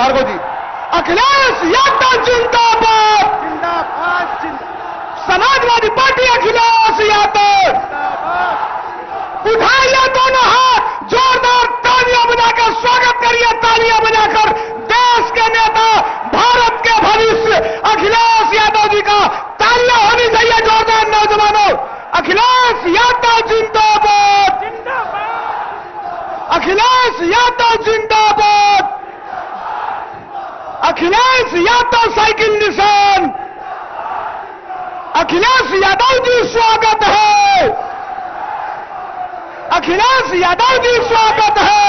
भार्गव जी। अखिलेश यादव जिंदाबाद, जिंदाबाद, समाजवादी पार्टी अखिलेश यादव, उठाइए दोनों हाथ, जोरदार तालियां बजाकर स्वागत करिए, तालियां बजाकर देश के नेता, भारत के भविष्य अखिलेश यादव जी का तालियां होनी चाहिए जोरदार नौजवानों। अखिलेश यादव जिंदाबाद, अखिलेश यादव जिंदाबाद, अखिलेश यादव साइकिल निशान, अखिलेश यादव जी स्वागत है, अखिलेश यादव जी स्वागत है,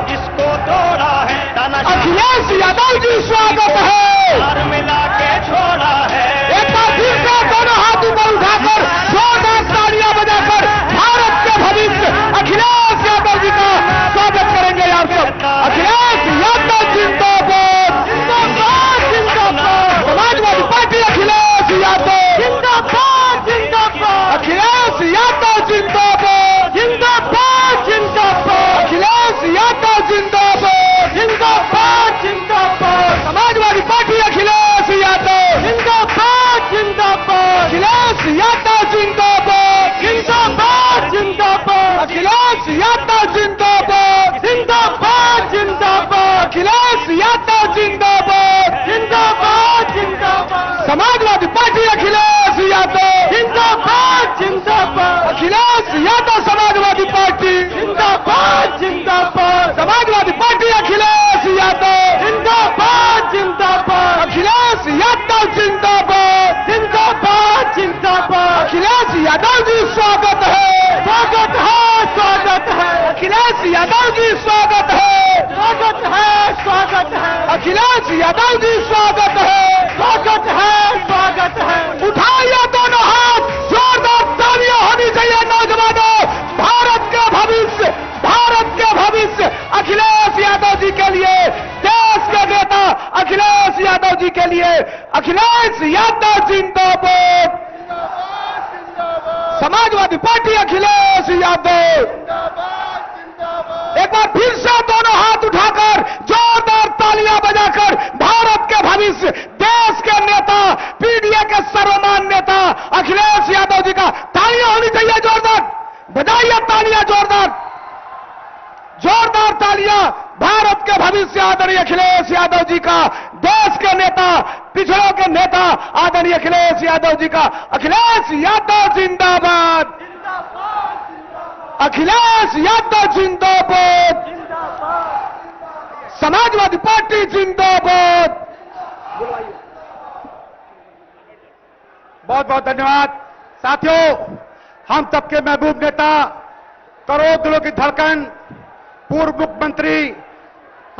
जिसको तोड़ा है अखिलेश यादव जी स्वागत है, हार मिला के छोड़ा है। एक बार फिर से दोनों हाथ ऊपर उठाकर जोरदार तालियां बजाकर भारत के भविष्य अखिलेश यादव जी का स्वागत करेंगे यार सब। अखिलेश यादव जिंदाबाद, जिंदाबाद, जिंदाबाद, समाजवादी पार्टी अखिलेश यादव जिंदाबाद, जिंदाबाद, अखिलेश यादव जिंदाबाद, जिंदाबाद, जिंदाबाद, अखिलेश यादव जिंदाबाद, जिंदाबाद, जिंदाबाद, समाजवादी पार्टी अखिलेश यादव जिंदाबाद, जिंदाबाद, अखिलेश यादव जिंदाबाद, जिंदाबाद, जिंदाबाद, अखिलेश यादव जिंदाबाद, जिंदाबाद, जिंदाबाद, अखिलेश यादव जिंदाबाद, जिंदाबाद, जिंदाबाद, समाजवादी पार्टी अखिलेश यादव जिंदाबाद, जिंदाबाद, अखिलेश यादव समाजवादी पार्टी जिंदाबाद, जिंदाबाद, समाजवादी पार्टी अखिलेश यादव जिंदाबाद, जिंदाबाद, अखिलेश यादव जिंदाबाद, जिंदाबाद, जिंदाबाद, अखिलेश यादव जी स्वागत है, स्वागत है, स्वागत है, अखिलेश यादव जी स्वागत है, स्वागत है, स्वागत है, अखिलेश यादव जी स्वागत है, स्वागत है, स्वागत है, उठाइए दोनों हाथ, जोरदार तालियां होनी चाहिए नौजवानों। भारत का भविष्य, भारत के भविष्य अखिलेश यादव जी के लिए, देश के नेता अखिलेश यादव जी के लिए, अखिलेश यादव जिंदाबाद, समाजवादी पार्टी अखिलेश यादव, एक बार फिर से दोनों हाथ उठाकर जोरदार तालियां बजाकर भारत के भविष्य, देश के नेता, पीडीए के सर्वमान्य नेता अखिलेश यादव जी का तालियां होनी चाहिए जोरदार, बजाइए तालियां जोरदार, जोरदार तालियां भारत के भविष्य आदरणीय अखिलेश यादव जी का, देश के नेता, पिछड़ों के नेता आदरणीय अखिलेश यादव जी का। अखिलेश यादव जिंदाबाद, अखिलेश यादव जिंदाबाद, समाजवादी पार्टी जिंदाबाद। बहुत बहुत धन्यवाद साथियों। हम सबके महबूब नेता, करोड़ों दिलों की धड़कन, पूर्व मुख्यमंत्री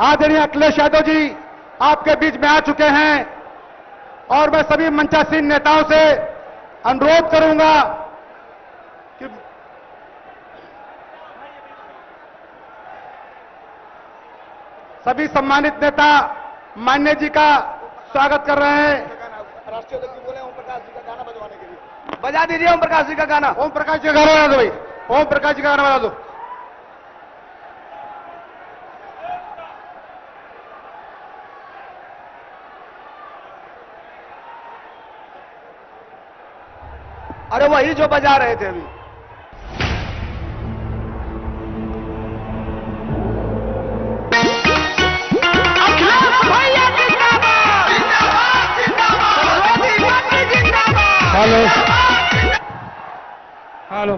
आदरणीय अखिलेश यादव जी आपके बीच में आ चुके हैं और मैं सभी मंचासीन नेताओं से अनुरोध करूंगा कि सभी सम्मानित नेता मान्य जी का स्वागत कर रहे हैं। राष्ट्रीय अध्यक्ष बोले ओम प्रकाश जी का गाना बजवाने के लिए, बजा दीजिए ओम प्रकाश जी का गाना। ओम प्रकाश जी का गाना बजा दो भाई, ओम प्रकाश जी का गाना बजा दो। अरे वही जो बजा रहे थे अभी। हेलो हेलो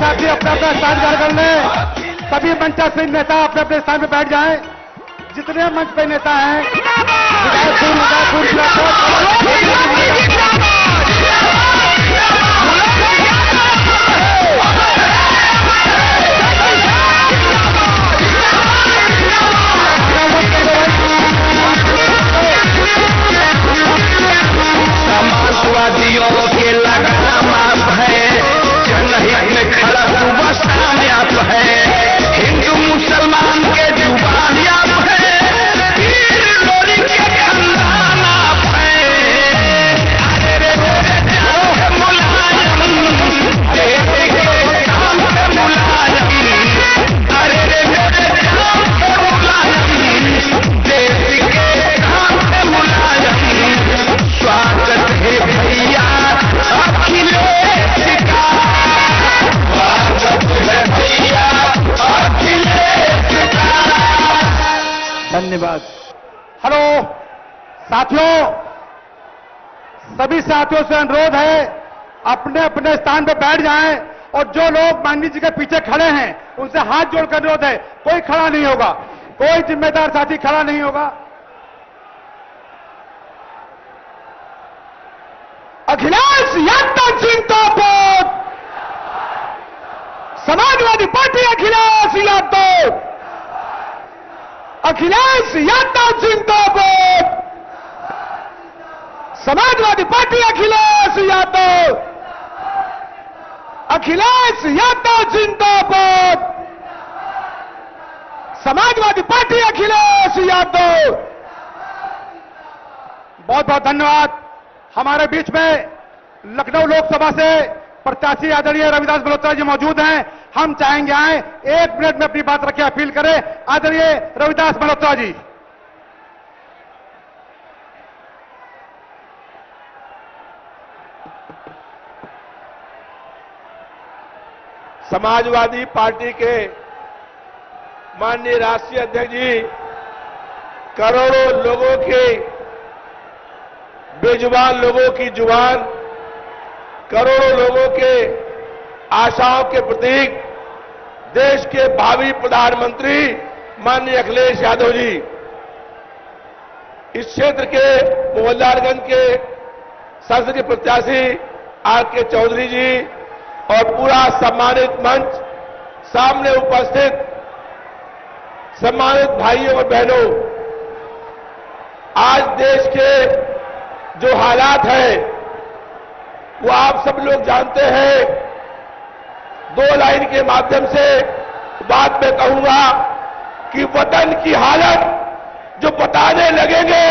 साथी अपना अपना स्थान ग्रहण कर लें। सभी मंचासीन नेता अपने अपने स्थान पर बैठ जाएं। जितने मंच पे नेता हैं समाजवादियों के लगाम आप है, जनहित में खड़ा सुबह शाम आप है, हिंदू मुसलमान के जुबान आप है, वीर लोरी के खानदान आप है। अरे मेरे जान के मुलायम, देश के काम के मुलायम, अरे मेरे जान के मुलायम, देश के काम के मुलायम। स्वागत है भैया अखिलेश का, स्वागत है भैया अखिलेश का। धन्यवाद। हेलो साथियों, सभी साथियों से अनुरोध है अपने अपने स्थान पर बैठ जाएं और जो लोग माननीय जी के पीछे खड़े हैं उनसे हाथ जोड़कर अनुरोध है, कोई खड़ा नहीं होगा, कोई जिम्मेदार साथी खड़ा नहीं होगा। अखिलेश यादव जिंदाबाद, समाजवादी पार्टी अखिलेश यादव, अखिलेश यादव जिंदाबाद, समाजवादी पार्टी अखिलेश यादव, अखिलेश यादव जिंदाबाद, समाजवादी पार्टी अखिलेश यादव। बहुत बहुत धन्यवाद। हमारे बीच में लखनऊ लोकसभा से प्रत्याशी आदरणीय रविदास मल्होत्रा जी मौजूद हैं। हम चाहेंगे आए 1 मिनट में अपनी बात रखें, अपील करें। आदरणीय रविदास मल्होत्रा जी। समाजवादी पार्टी के माननीय राष्ट्रीय अध्यक्ष जी करोड़ों लोगों के, बेजुबान लोगों की जुबान, करोड़ों लोगों के आशाओं के प्रतीक, देश के भावी प्रधानमंत्री माननीय अखिलेश यादव जी, इस क्षेत्र के मोहनलालगंज के संसदीय प्रत्याशी आर के चौधरी जी और पूरा सम्मानित मंच, सामने उपस्थित सम्मानित भाइयों और बहनों, आज देश के जो हालात हैं वो आप सब लोग जानते हैं। 2 लाइन के माध्यम से बात में कहूंगा कि वतन की हालत जो बताने लगेंगे,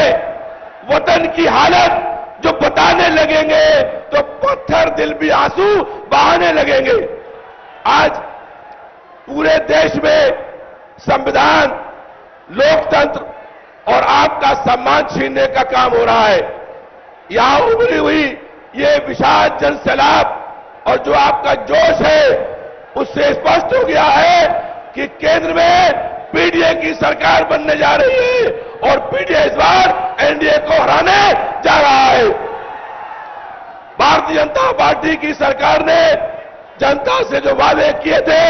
वतन की हालत जो बताने लगेंगे तो पत्थर दिल भी आंसू बहाने लगेंगे। आज पूरे देश में संविधान, लोकतंत्र और आपका सम्मान छीनने का काम हो रहा है। यहां उभरी हुई ये विशाल जन सैलाब और जो आपका जोश है उससे स्पष्ट हो गया है कि केंद्र में पीडीए की सरकार बनने जा रही है और पीडीए इस बार एनडीए को हराने जा रहा है। भारतीय जनता पार्टी की सरकार ने जनता से जो वादे किए थे,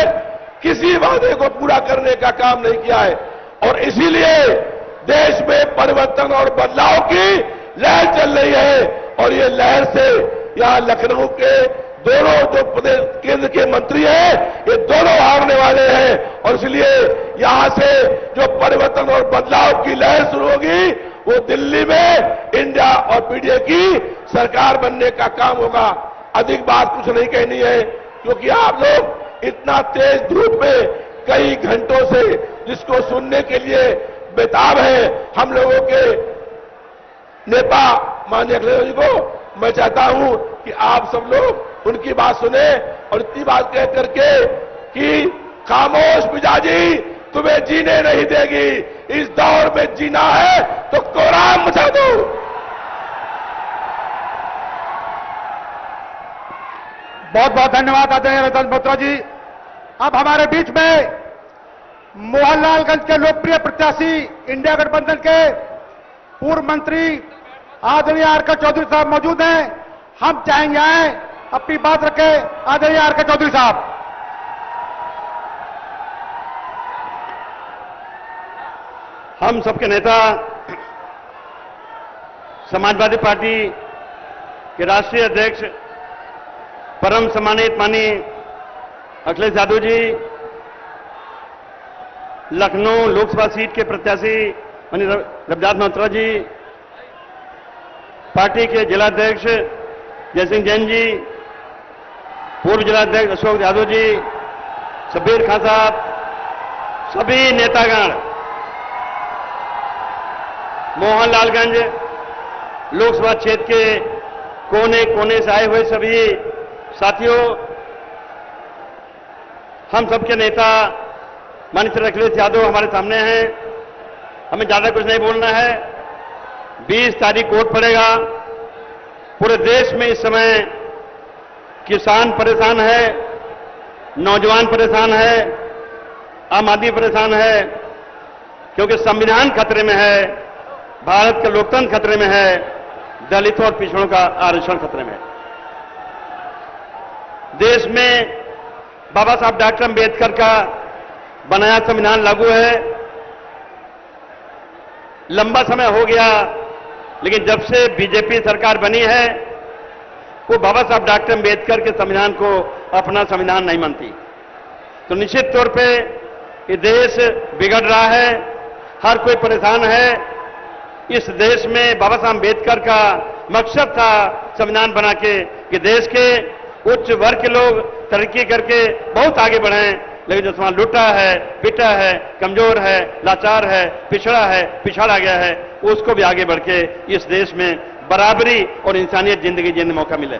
किसी वादे को पूरा करने का काम नहीं किया है और इसीलिए देश में परिवर्तन और बदलाव की लहर चल रही है और ये लहर से यहां लखनऊ के दोनों जो प्रदेश केंद्र के मंत्री हैं, ये दोनों हारने वाले हैं और इसलिए यहां से जो परिवर्तन और बदलाव की लहर शुरू होगी वो दिल्ली में इंडिया और पीडीए की सरकार बनने का काम होगा। अधिक बात कुछ नहीं कहनी है क्योंकि आप लोग इतना तेज धूप में कई घंटों से जिसको सुनने के लिए बेताब है, हम लोगों के नेता माननीय अखिलेश जी को मैं चाहता हूं कि आप सब लोग उनकी बात सुने और इतनी बात कह करके कि खामोश मिजाजी तुम्हें जीने नहीं देगी, इस दौर में जीना है तो कोहराम मचा दो। बहुत बहुत धन्यवाद आदरणीय रविदास मल्होत्रा जी। अब हमारे बीच में मोहनलालगंज के लोकप्रिय प्रत्याशी, इंडिया गठबंधन के पूर्व मंत्री आदरणीय आर के चौधरी साहब मौजूद हैं। हम चाहेंगे आए अपनी बात रखें। आदरणीय आर के चौधरी साहब। हम सबके नेता समाजवादी पार्टी के राष्ट्रीय अध्यक्ष परम सम्मानित माननीय अखिलेश यादव जी, लखनऊ लोकसभा सीट के प्रत्याशी माननीय रविदास मल्होत्रा जी, पार्टी के जिलाध्यक्ष जयसिंह जैन जी, पूर्व जिलाध्यक्ष अशोक यादव जी, शब्बीर खान साहब, सभी नेतागण, मोहनलालगंज लोकसभा क्षेत्र के कोने कोने से आए हुए सभी साथियों, हम सबके नेता माननीय श्री अखिलेश यादव हमारे सामने हैं। हमें ज्यादा कुछ नहीं बोलना है। 20 तारीख वोट पड़ेगा। पूरे देश में इस समय किसान परेशान है, नौजवान परेशान है, आम आदमी परेशान है, क्योंकि संविधान खतरे में है, भारत का लोकतंत्र खतरे में है, दलितों और पिछड़ों का आरक्षण खतरे में है। देश में बाबा साहब डॉक्टर अंबेडकर का बनाया संविधान लागू है। लंबा समय हो गया, लेकिन जब से बीजेपी सरकार बनी है, वो बाबा साहब डॉक्टर अंबेडकर के संविधान को अपना संविधान नहीं मानती। तो निश्चित तौर पे ये देश बिगड़ रहा है, हर कोई परेशान है। इस देश में बाबा साहब अंबेडकर का मकसद था संविधान बना के कि देश के उच्च वर्ग के लोग तरक्की करके बहुत आगे बढ़ें, लेकिन जो समाज लुटा है, पिटा है, कमजोर है, लाचार है, पिछड़ा है, पिछड़ा गया है, उसको भी आगे बढ़ के इस देश में बराबरी और इंसानियत जिंदगी जीने मौका मिले।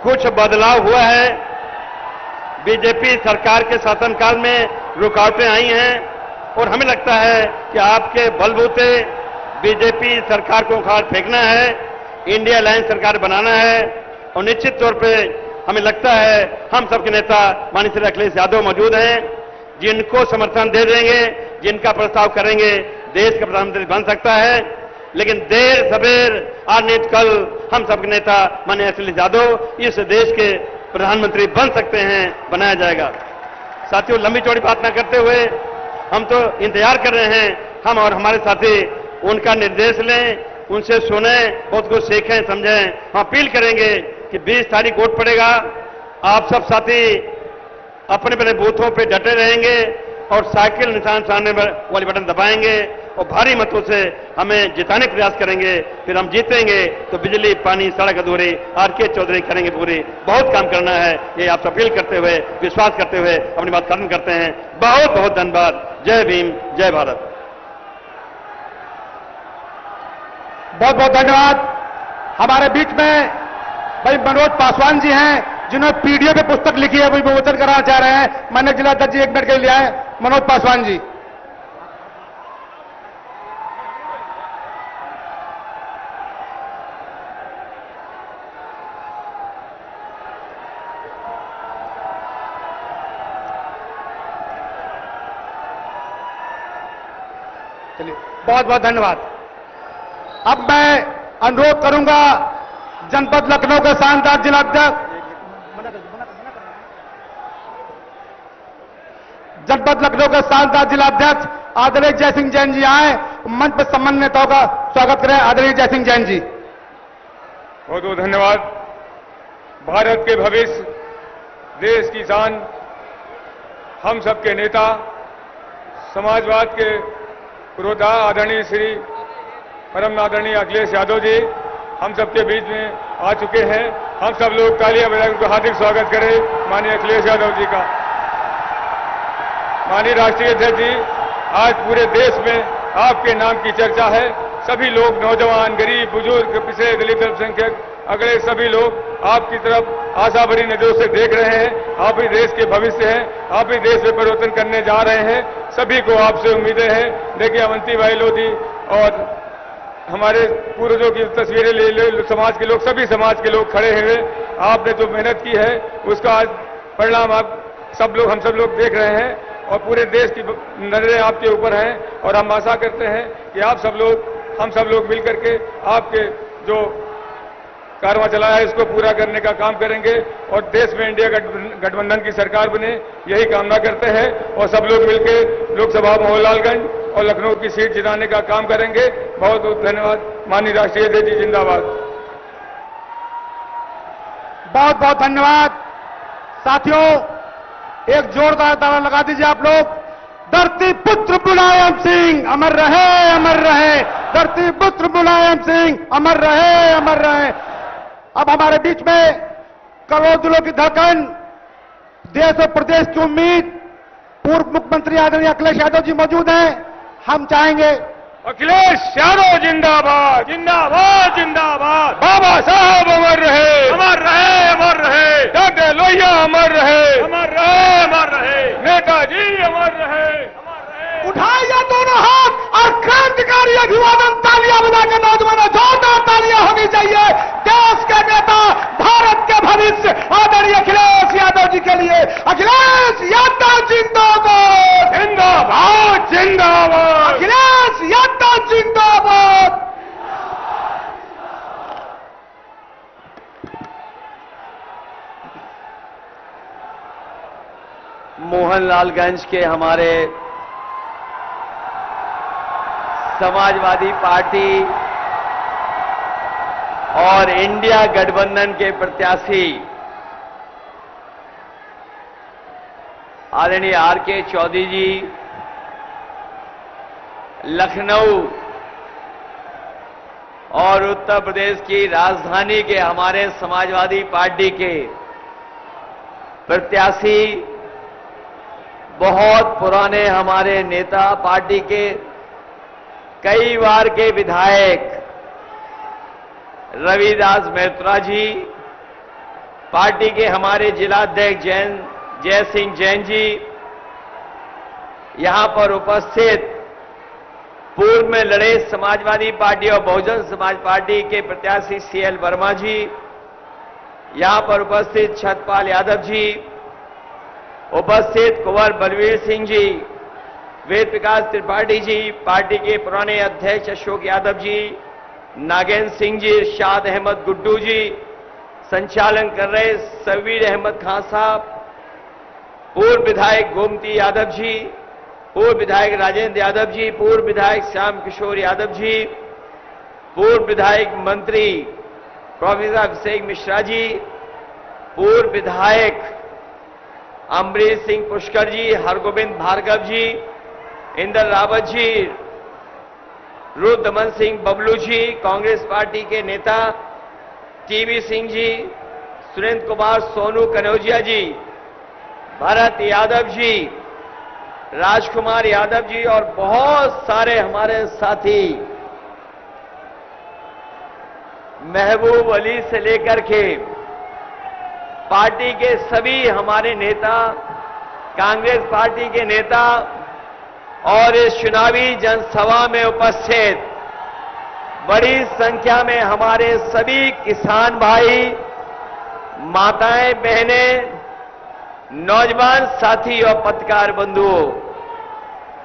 कुछ बदलाव हुआ है। बीजेपी सरकार के शासनकाल में रुकावटें आई हैं और हमें लगता है कि आपके बलबूते बीजेपी सरकार को उखाड़ फेंकना है, इंडिया अलायंस सरकार बनाना है। और निश्चित तौर पे हमें लगता है हम सबके नेता माननीय श्री अखिलेश यादव मौजूद हैं, जिनको समर्थन दे देंगे, जिनका प्रस्ताव करेंगे, देश का प्रधानमंत्री बन सकता है। लेकिन देर सवेर आज नहीं तो कल हम सबके नेता माननीय अखिलेश यादव इस देश के प्रधानमंत्री बन सकते हैं, बनाया जाएगा। साथियों, लंबी चौड़ी बात न करते हुए हम तो इंतजार कर रहे हैं, हम और हमारे साथी उनका निर्देश लें, उनसे सुने, बहुत कुछ सीखें, समझें। हम अपील करेंगे कि 20 तारीख वोट पड़ेगा। आप सब साथी अपने अपने बूथों पे डटे रहेंगे और साइकिल निशान सामने वाली बटन दबाएंगे और भारी मतों से हमें जिताने का प्रयास करेंगे। फिर हम जीतेंगे तो बिजली, पानी, सड़क अधूरी आर.के. चौधरी करेंगे पूरी। बहुत काम करना है, ये आप अपील करते हुए, विश्वास करते हुए अपनी बात खत्म करते हैं। बहुत बहुत धन्यवाद। जय भीम, जय भारत। बहुत बहुत धन्यवाद। हमारे बीच में भाई मनोज पासवान जी हैं, जिन्होंने पीडीओ पे पुस्तक लिखी है, वही विमोचन कराना चाह रहे हैं। माननीय जिलाध्यक्ष जी 1 मिनट के लिए आए। मनोज पासवान जी। चलिए, बहुत बहुत धन्यवाद। अब मैं अनुरोध करूंगा जनपद लखनऊ के शानदार जिलाध्यक्ष, जनपद लखनऊ के शानदार जिलाध्यक्ष आदरणीय जयसिंह जैन जी आए, मंच पर सम्मानित नेताओं का स्वागत करें। आदरणीय जयसिंह जैन जी। बहुत बहुत धन्यवाद। भारत के भविष्य, देश की शान, हम सबके नेता, समाजवाद के पुरोधा आदरणीय श्री परम आदरणीय अखिलेश यादव जी हम सबके बीच में आ चुके हैं। हम सब लोग तालियां बजाकर उनका हार्दिक स्वागत करें, माननीय अखिलेश यादव जी का। माननीय राष्ट्रीय अध्यक्ष जी, आज पूरे देश में आपके नाम की चर्चा है। सभी लोग, नौजवान, गरीब, बुजुर्ग, पिछड़े, दलित, अल्पसंख्यक, अगले सभी लोग आपकी तरफ आशा भरी नजरों से देख रहे हैं। आप ही देश के भविष्य हैं, आप ही देश में परिवर्तन करने जा रहे हैं। सभी को आपसे उम्मीदें हैं। देखिए, अवंतीबाई लोधी और हमारे पूर्वजों की तस्वीरें ले समाज के लोग, सभी समाज के लोग खड़े हुए। आपने जो मेहनत की है उसका आज परिणाम आप सब लोग, हम सब लोग देख रहे हैं और पूरे देश की नजरें आपके ऊपर हैं। और हम आशा करते हैं कि आप सब लोग, हम सब लोग मिलकर के आपके जो कारवां चलाया है इसको पूरा करने का काम करेंगे और देश में इंडिया गठबंधन की सरकार बने, यही कामना करते हैं। और सब लोग मिलकर लोकसभा मोहनलालगंज और लखनऊ की सीट जिताने का काम करेंगे। बहुत बहुत धन्यवाद। माननीय राष्ट्रीय अध्यक्ष जी जिंदाबाद। बहुत बहुत धन्यवाद। साथियों, एक जोरदार ताला लगा दीजिए आप लोग। धरती पुत्र मुलायम सिंह अमर रहे, अमर रहे। धरती पुत्र मुलायम सिंह अमर रहे, अमर रहे। अब हमारे बीच में करोड़ों दिलों की धड़कन, देश और प्रदेश की उम्मीद, पूर्व मुख्यमंत्री आदरणीय अखिलेश यादव जी मौजूद हैं। हम चाहेंगे अखिलेश यादव जिंदाबाद, जिंदाबाद, जिंदाबाद। बाबा साहब अमर रहे, अमर रहे, अमर रहे। डॉक्टर लोहिया अमर रहे, अमर रहे, अमर रहे। नेताजी अमर रहे, अमर रहे। उठाइए दोनों हाथ और क्रांतिकारी अभिवादन, तालियां बजाकर नौजवानों, जोरदार तालियां होनी चाहिए देश के नेता, भारत के भविष्य आदरणीय अखिलेश यादव जी के लिए। अखिलेश यादव जिंदाबाद, जिंदाबाद, जिंदाबाद। अखिलेश यादव जिंदाबाद। मोहनलालगंज के हमारे समाजवादी पार्टी और इंडिया गठबंधन के प्रत्याशी आदरणीय आर.के. चौधरी जी लखनऊ और उत्तर प्रदेश की राजधानी के हमारे समाजवादी पार्टी के प्रत्याशी, बहुत पुराने हमारे नेता, पार्टी के कई बार के विधायक रविदास मेहत्रा जी, पार्टी के हमारे जिलाध्यक्ष जय सिंह जैन जी, यहां पर उपस्थित पूर्व में लड़े समाजवादी पार्टी और बहुजन समाज पार्टी के प्रत्याशी सी.एल. वर्मा जी, यहां पर उपस्थित छतपाल यादव जी, उपस्थित कुंवर बलवीर सिंह जी, वेद प्रकाश त्रिपाठी जी, पार्टी के पुराने अध्यक्ष अशोक यादव जी, नागेंद्र सिंह जी, इरशाद अहमद गुड्डू जी, संचालन कर रहे सबीर अहमद खान साहब, पूर्व विधायक गोमती यादव जी, पूर्व विधायक राजेंद्र यादव जी, पूर्व विधायक श्याम किशोर यादव जी, पूर्व विधायक मंत्री प्रोफेसर अभिषेक मिश्रा जी, पूर्व विधायक अमरीश सिंह पुष्कर जी, हरगोविंद भार्गव जी, इंदर रावत जी, रुद्रमन सिंह बबलू जी, कांग्रेस पार्टी के नेता टीवी सिंह जी, सुरेंद्र कुमार सोनू कनौजिया जी, भरत यादव जी, राजकुमार यादव जी और बहुत सारे हमारे साथी, महबूब अली से लेकर के पार्टी के सभी हमारे नेता, कांग्रेस पार्टी के नेता और इस चुनावी जनसभा में उपस्थित बड़ी संख्या में हमारे सभी किसान भाई, माताएं, बहनें, नौजवान साथी और पत्रकार बंधुओं,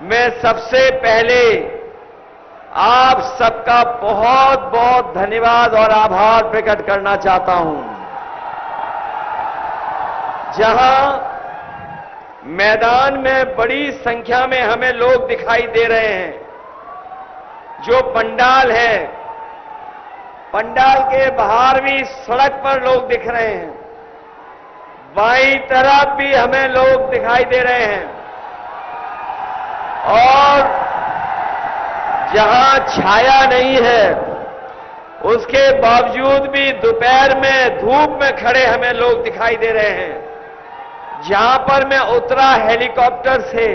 मैं सबसे पहले आप सबका बहुत बहुत धन्यवाद और आभार प्रकट करना चाहता हूं। जहां मैदान में बड़ी संख्या में हमें लोग दिखाई दे रहे हैं, जो पंडाल है, पंडाल के बाहर भी सड़क पर लोग दिख रहे हैं, बाईं तरफ भी हमें लोग दिखाई दे रहे हैं और जहां छाया नहीं है उसके बावजूद भी दोपहर में धूप में खड़े हमें लोग दिखाई दे रहे हैं। जहां पर मैं उतरा हेलीकॉप्टर से,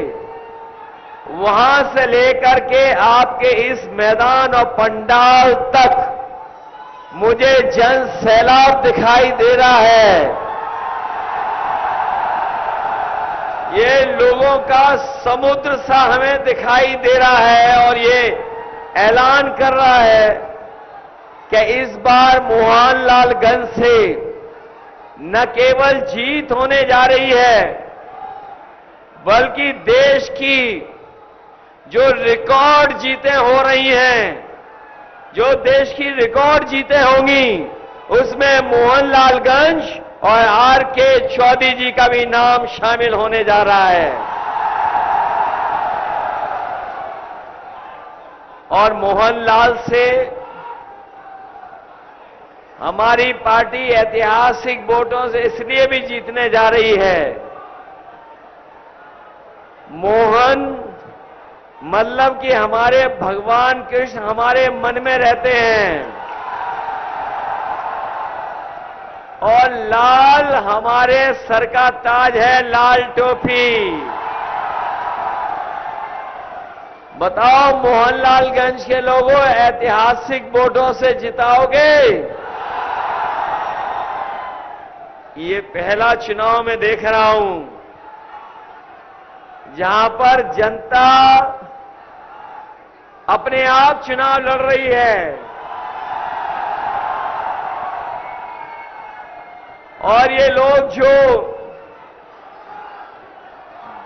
वहां से लेकर के आपके इस मैदान और पंडाल तक मुझे जन सैलाब दिखाई दे रहा है। ये लोगों का समुद्र सा हमें दिखाई दे रहा है और ये ऐलान कर रहा है कि इस बार मोहनलालगंज से न केवल जीत होने जा रही है, बल्कि देश की जो रिकॉर्ड जीतें हो रही हैं, जो देश की रिकॉर्ड जीतें होंगी, उसमें मोहनलालगंज और आर.के. चौधरी जी का भी नाम शामिल होने जा रहा है। और मोहनलाल से हमारी पार्टी ऐतिहासिक वोटों से इसलिए भी जीतने जा रही है। मोहन मतलब कि हमारे भगवान कृष्ण हमारे मन में रहते हैं और लाल हमारे सर का ताज है, लाल टोपी। बताओ मोहनलालगंज के लोगों ऐतिहासिक वोटों से जिताओगे? ये पहला चुनाव में देख रहा हूं जहां पर जनता अपने आप चुनाव लड़ रही है और ये लोग जो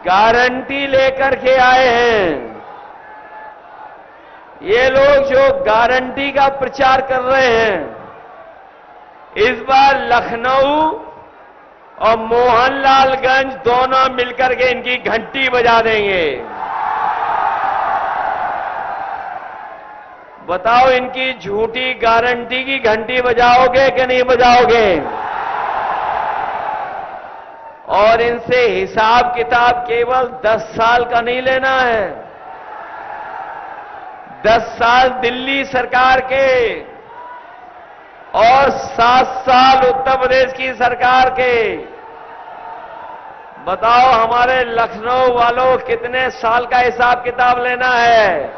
गारंटी लेकर के आए हैं, ये लोग जो गारंटी का प्रचार कर रहे हैं, इस बार लखनऊ और मोहनलालगंज दोनों मिलकर के इनकी घंटी बजा देंगे। बताओ इनकी झूठी गारंटी की घंटी बजाओगे कि नहीं बजाओगे? और इनसे हिसाब किताब केवल 10 साल का नहीं लेना है। 10 साल दिल्ली सरकार के और 7 साल उत्तर प्रदेश की सरकार के। बताओ हमारे लखनऊ वालों कितने साल का हिसाब किताब लेना है?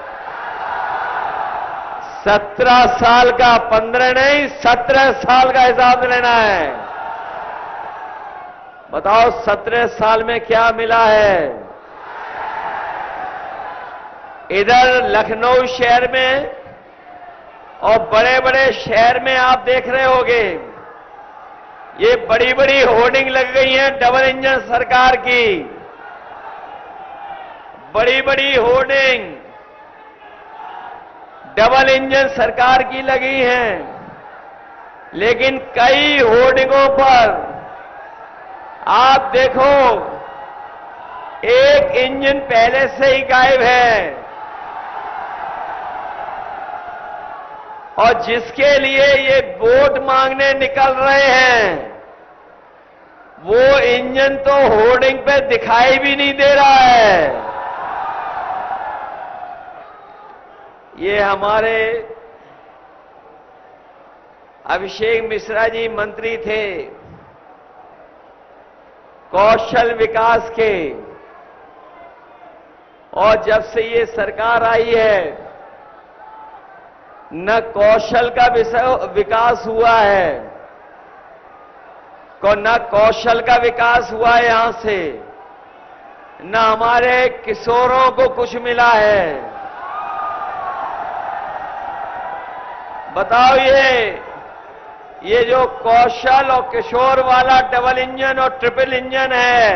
17 साल का, 15 नहीं 17 साल का हिसाब लेना है। बताओ 17 साल में क्या मिला है? इधर लखनऊ शहर में और बड़े बड़े शहर में आप देख रहे होंगे, ये बड़ी बड़ी होर्डिंग लग गई हैं डबल इंजन सरकार की। बड़ी बड़ी होर्डिंग डबल इंजन सरकार की लगी हैं, लेकिन कई होर्डिंगों पर आप देखो एक इंजन पहले से ही गायब है और जिसके लिए ये वोट मांगने निकल रहे हैं वो इंजन तो होर्डिंग पे दिखाई भी नहीं दे रहा है। ये हमारे अभिषेक मिश्रा जी मंत्री थे कौशल विकास के, और जब से ये सरकार आई है न कौशल का विकास हुआ है, न कौशल का विकास हुआ है यहां से, न हमारे किशोरों को कुछ मिला है। बताओ ये जो कौशल और किशोर वाला डबल इंजन और ट्रिपल इंजन है,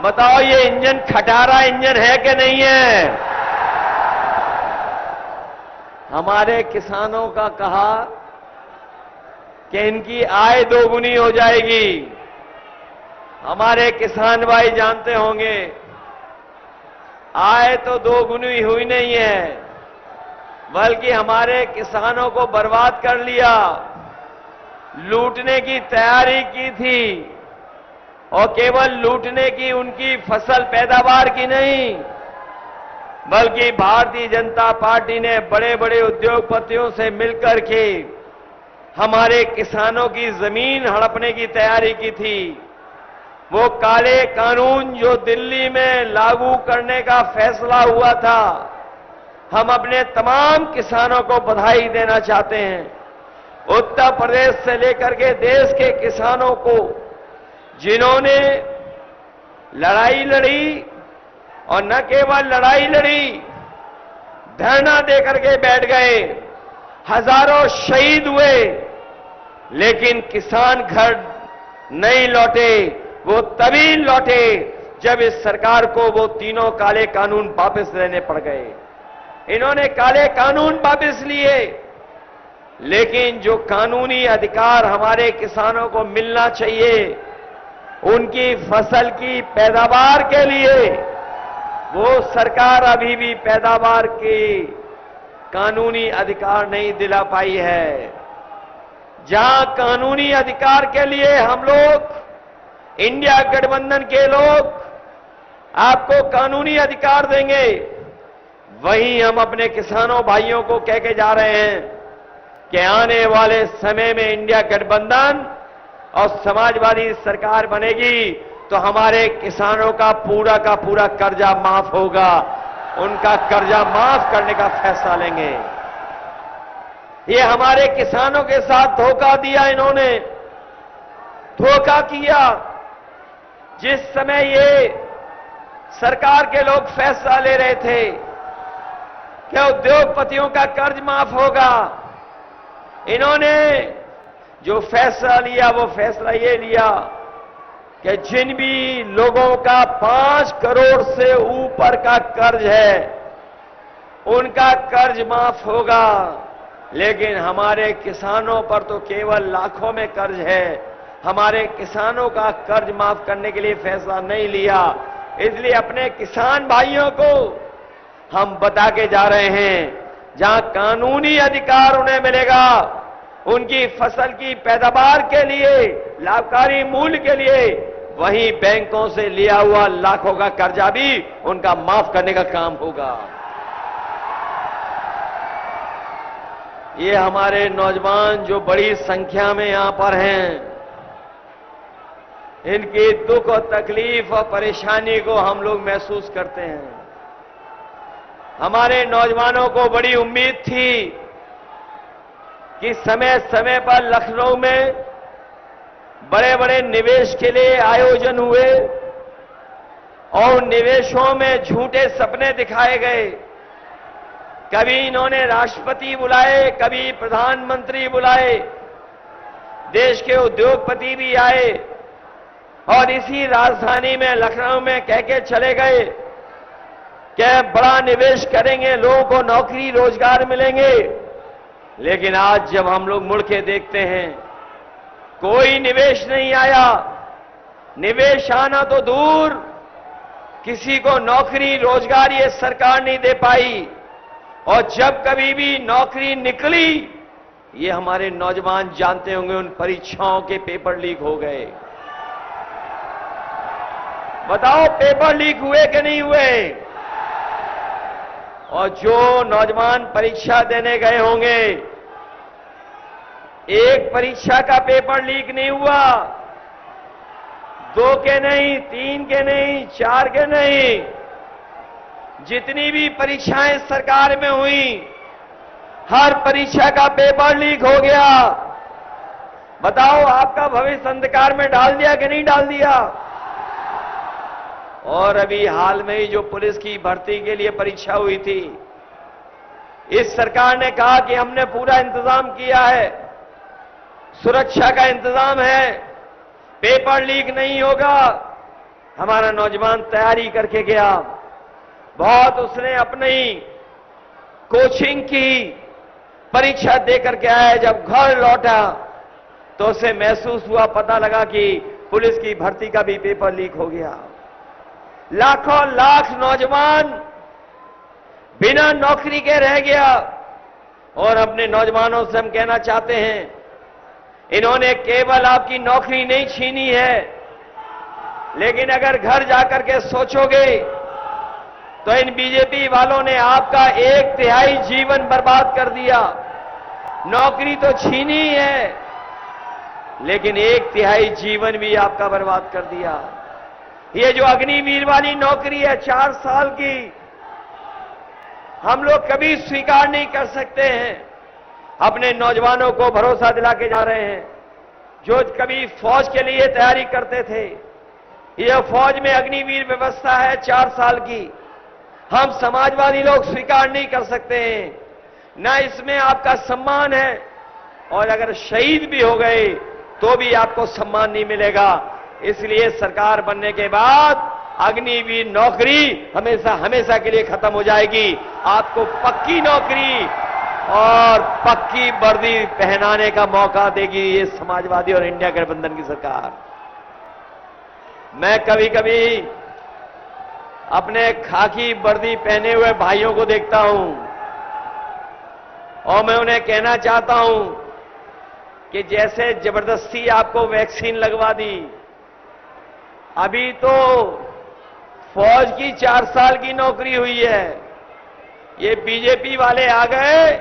बताओ ये इंजन खटारा इंजन है कि नहीं है? हमारे किसानों का कहा कि इनकी आय दोगुनी हो जाएगी। हमारे किसान भाई जानते होंगे आय तो दोगुनी हुई नहीं है, बल्कि हमारे किसानों को बर्बाद कर लिया। लूटने की तैयारी की थी और केवल लूटने की, उनकी फसल पैदावार की नहीं, बल्कि भारतीय जनता पार्टी ने बड़े बड़े उद्योगपतियों से मिलकर के हमारे किसानों की जमीन हड़पने की तैयारी की थी। वो काले कानून जो दिल्ली में लागू करने का फैसला हुआ था, हम अपने तमाम किसानों को बधाई देना चाहते हैं। उत्तर प्रदेश से लेकर के देश के किसानों को जिन्होंने लड़ाई लड़ी और न केवल लड़ाई लड़ी, धरना देकर के बैठ गए, हजारों शहीद हुए, लेकिन किसान घर नहीं लौटे। वो तभी लौटे जब इस सरकार को वो तीनों काले कानून वापस लेने पड़ गए। इन्होंने काले कानून वापस लिए लेकिन जो कानूनी अधिकार हमारे किसानों को मिलना चाहिए उनकी फसल की पैदावार के लिए, वो सरकार अभी भी पैदावार के कानूनी अधिकार नहीं दिला पाई है। जहां कानूनी अधिकार के लिए हम लोग इंडिया गठबंधन के लोग आपको कानूनी अधिकार देंगे, वहीं हम अपने किसानों भाइयों को कह के जा रहे हैं कि आने वाले समय में इंडिया गठबंधन और समाजवादी सरकार बनेगी तो हमारे किसानों का पूरा कर्जा माफ होगा, उनका कर्जा माफ करने का फैसला लेंगे। ये हमारे किसानों के साथ धोखा दिया, इन्होंने धोखा किया। जिस समय ये सरकार के लोग फैसला ले रहे थे कि उद्योगपतियों का कर्ज माफ होगा, इन्होंने जो फैसला लिया वो फैसला ये लिया कि जिन भी लोगों का 5 करोड़ से ऊपर का कर्ज है उनका कर्ज माफ होगा, लेकिन हमारे किसानों पर तो केवल लाखों में कर्ज है। हमारे किसानों का कर्ज माफ करने के लिए फैसला नहीं लिया। इसलिए अपने किसान भाइयों को हम बता के जा रहे हैं, जहां कानूनी अधिकार उन्हें मिलेगा, उनकी फसल की पैदावार के लिए, लाभकारी मूल्य के लिए, वहीं बैंकों से लिया हुआ लाखों का कर्जा भी उनका माफ करने का काम होगा। ये हमारे नौजवान जो बड़ी संख्या में यहां पर हैं, इनकी दुख और तकलीफ और परेशानी को हम लोग महसूस करते हैं। हमारे नौजवानों को बड़ी उम्मीद थी कि समय समय पर लखनऊ में बड़े बड़े निवेश के लिए आयोजन हुए और निवेशों में झूठे सपने दिखाए गए। कभी इन्होंने राष्ट्रपति बुलाए, कभी प्रधानमंत्री बुलाए, देश के उद्योगपति भी आए और इसी राजधानी में लखनऊ में कह के चले गए कि बड़ा निवेश करेंगे, लोगों को नौकरी रोजगार मिलेंगे। लेकिन आज जब हम लोग मुड़ के देखते हैं, कोई निवेश नहीं आया। निवेश आना तो दूर, किसी को नौकरी रोजगार ये सरकार नहीं दे पाई। और जब कभी भी नौकरी निकली, ये हमारे नौजवान जानते होंगे, उन परीक्षाओं के पेपर लीक हो गए। बताओ, पेपर लीक हुए कि नहीं हुए? और जो नौजवान परीक्षा देने गए होंगे, एक परीक्षा का पेपर लीक नहीं हुआ, 2 के नहीं, 3 के नहीं, 4 के नहीं, जितनी भी परीक्षाएं सरकार में हुई, हर परीक्षा का पेपर लीक हो गया। बताओ, आपका भविष्य अंधकार में डाल दिया कि नहीं डाल दिया? और अभी हाल में ही जो पुलिस की भर्ती के लिए परीक्षा हुई थी, इस सरकार ने कहा कि हमने पूरा इंतजाम किया है, सुरक्षा का इंतजाम है, पेपर लीक नहीं होगा। हमारा नौजवान तैयारी करके गया, बहुत उसने अपनी कोचिंग की, परीक्षा दे करके आया। जब घर लौटा तो उसे महसूस हुआ, पता लगा कि पुलिस की भर्ती का भी पेपर लीक हो गया। लाखों लाख नौजवान बिना नौकरी के रह गया। और अपने नौजवानों से हम कहना चाहते हैं, इन्होंने केवल आपकी नौकरी नहीं छीनी है, लेकिन अगर घर जाकर के सोचोगे तो इन बीजेपी वालों ने आपका 1/3 जीवन बर्बाद कर दिया। नौकरी तो छीनी है, लेकिन 1/3 जीवन भी आपका बर्बाद कर दिया। ये जो अग्निवीर वाली नौकरी है 4 साल की, हम लोग कभी स्वीकार नहीं कर सकते हैं। अपने नौजवानों को भरोसा दिला के जा रहे हैं, जो कभी फौज के लिए तैयारी करते थे। यह फौज में अग्निवीर व्यवस्था है 4 साल की, हम समाजवादी लोग स्वीकार नहीं कर सकते हैं। न इसमें आपका सम्मान है, और अगर शहीद भी हो गए तो भी आपको सम्मान नहीं मिलेगा। इसलिए सरकार बनने के बाद अग्निवीर नौकरी हमेशा हमेशा के लिए खत्म हो जाएगी। आपको पक्की नौकरी, और पक्की वर्दी पहनाने का मौका देगी ये समाजवादी और इंडिया गठबंधन की सरकार। मैं कभी कभी अपने खाकी वर्दी पहने हुए भाइयों को देखता हूं और मैं उन्हें कहना चाहता हूं कि जैसे जबरदस्ती आपको वैक्सीन लगवा दी, अभी तो फौज की 4 साल की नौकरी हुई है, ये बीजेपी वाले आ गए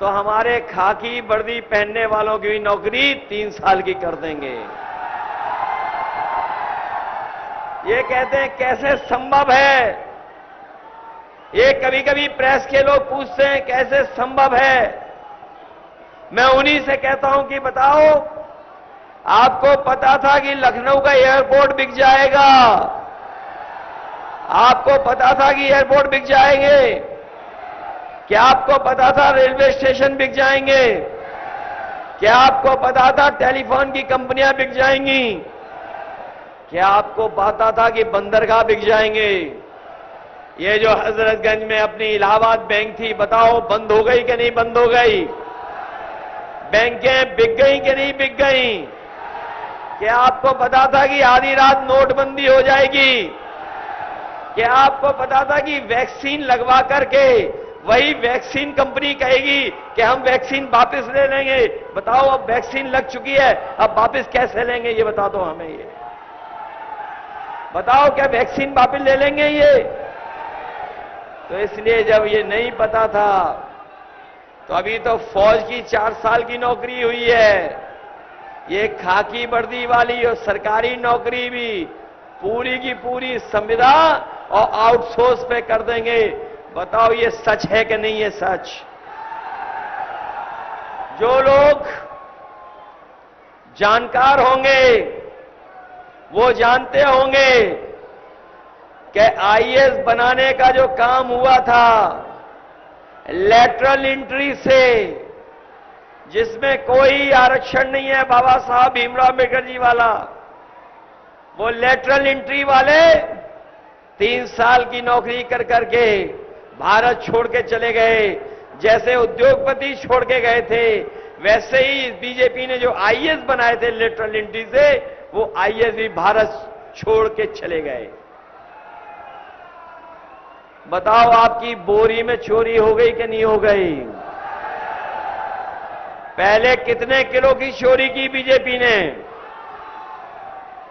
तो हमारे खाकी वर्दी पहनने वालों की भी नौकरी 3 साल की कर देंगे। ये कहते हैं कैसे संभव है, ये कभी कभी प्रेस के लोग पूछते हैं कैसे संभव है। मैं उन्हीं से कहता हूं कि बताओ, आपको पता था कि लखनऊ का एयरपोर्ट बिक जाएगा? आपको पता था कि एयरपोर्ट बिक जाएंगे? क्या आपको पता था रेलवे स्टेशन बिक जाएंगे? क्या आपको पता था टेलीफोन की कंपनियां बिक जाएंगी? क्या आपको पता था कि बंदरगाह बिक जाएंगे? ये जो हजरतगंज में अपनी इलाहाबाद बैंक थी, बताओ बंद हो गई कि नहीं बंद हो गई? बैंकें बिक गई कि नहीं बिक गई? क्या आपको पता था कि आधी रात नोटबंदी हो जाएगी? क्या आपको पता था कि वैक्सीन लगवा करके वही वैक्सीन कंपनी कहेगी कि हम वैक्सीन वापस ले लेंगे? बताओ, अब वैक्सीन लग चुकी है, अब वापस कैसे लेंगे? ये बता दो हमें, ये बताओ, क्या वैक्सीन वापस ले लेंगे ये? तो इसलिए जब ये नहीं पता था तो अभी तो फौज की 4 साल की नौकरी हुई है, ये खाकी वर्दी वाली और सरकारी नौकरी भी पूरी की पूरी संविदा और आउटसोर्स पे कर देंगे। बताओ, ये सच है कि नहीं? ये सच। जो लोग जानकार होंगे वो जानते होंगे कि आईएएस बनाने का जो काम हुआ था लेटरल एंट्री से, जिसमें कोई आरक्षण नहीं है, बाबा साहब भीमराव अम्बेडकर जी वाला, वो लेटरल एंट्री वाले 3 साल की नौकरी कर करके भारत छोड़ के चले गए। जैसे उद्योगपति छोड़ के गए थे, वैसे ही बीजेपी ने जो आईएएस बनाए थे लेटरल एंट्री से, वो आईएएस भी भारत छोड़ के चले गए। बताओ, आपकी बोरी में चोरी हो गई कि नहीं हो गई? पहले कितने किलो की चोरी की बीजेपी ने,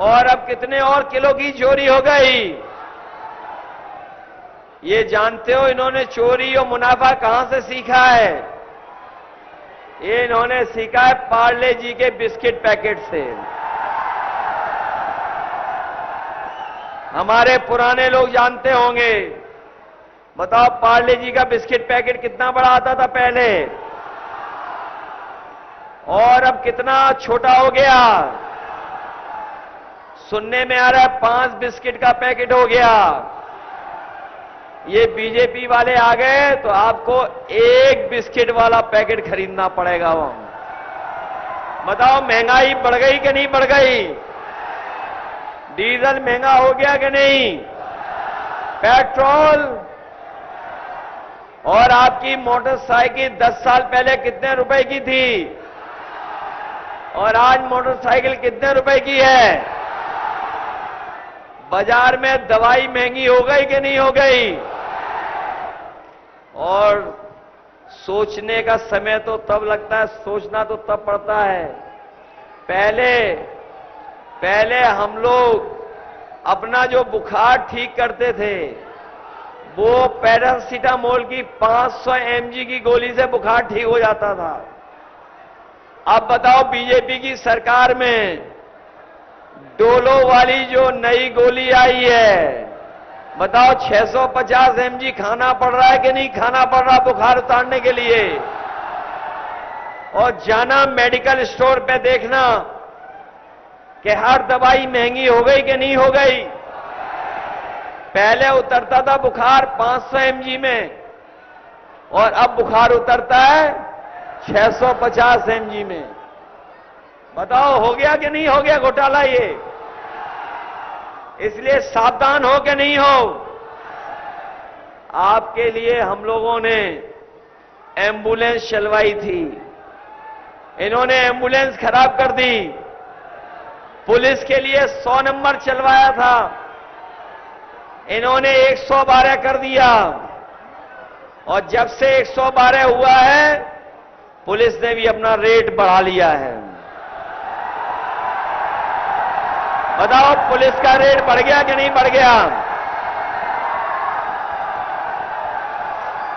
और अब कितने और किलो की चोरी हो गई? ये जानते हो इन्होंने चोरी और मुनाफा कहां से सीखा है? ये इन्होंने सीखा है पार्ले जी के बिस्किट पैकेट से। हमारे पुराने लोग जानते होंगे। बताओ, पार्ले जी का बिस्किट पैकेट कितना बड़ा आता था पहले, और अब कितना छोटा हो गया? सुनने में आ रहा है 5 बिस्किट का पैकेट हो गया। ये बीजेपी वाले आ गए तो आपको 1 बिस्किट वाला पैकेट खरीदना पड़ेगा। बताओ, महंगाई बढ़ गई कि नहीं बढ़ गई? डीजल महंगा हो गया कि नहीं? पेट्रोल और आपकी मोटरसाइकिल 10 साल पहले कितने रुपए की थी, और आज मोटरसाइकिल कितने रुपए की है? बाजार में दवाई महंगी हो गई कि नहीं हो गई? और सोचने का समय तो तब लगता है, सोचना तो तब पड़ता है। पहले हम लोग अपना जो बुखार ठीक करते थे, वो पैरासीटामोल की 500 mg की गोली से बुखार ठीक हो जाता था। अब बताओ, बीजेपी की सरकार में डोलो वाली जो नई गोली आई है, बताओ 650 mg खाना पड़ रहा है कि नहीं खाना पड़ रहा बुखार उतारने के लिए? और जाना मेडिकल स्टोर पे देखना कि हर दवाई महंगी हो गई कि नहीं हो गई? पहले उतरता था बुखार 500 mg में, और अब बुखार उतरता है 650 mg में। बताओ, हो गया कि नहीं हो गया घोटाला ये? इसलिए सावधान हो कि नहीं हो? आपके लिए हम लोगों ने एम्बुलेंस चलवाई थी, इन्होंने एम्बुलेंस खराब कर दी। पुलिस के लिए 100 नंबर चलवाया था, इन्होंने 112 कर दिया। और जब से 112 हुआ है, पुलिस ने भी अपना रेट बढ़ा लिया है। बताओ, पुलिस का रेट बढ़ गया कि नहीं बढ़ गया?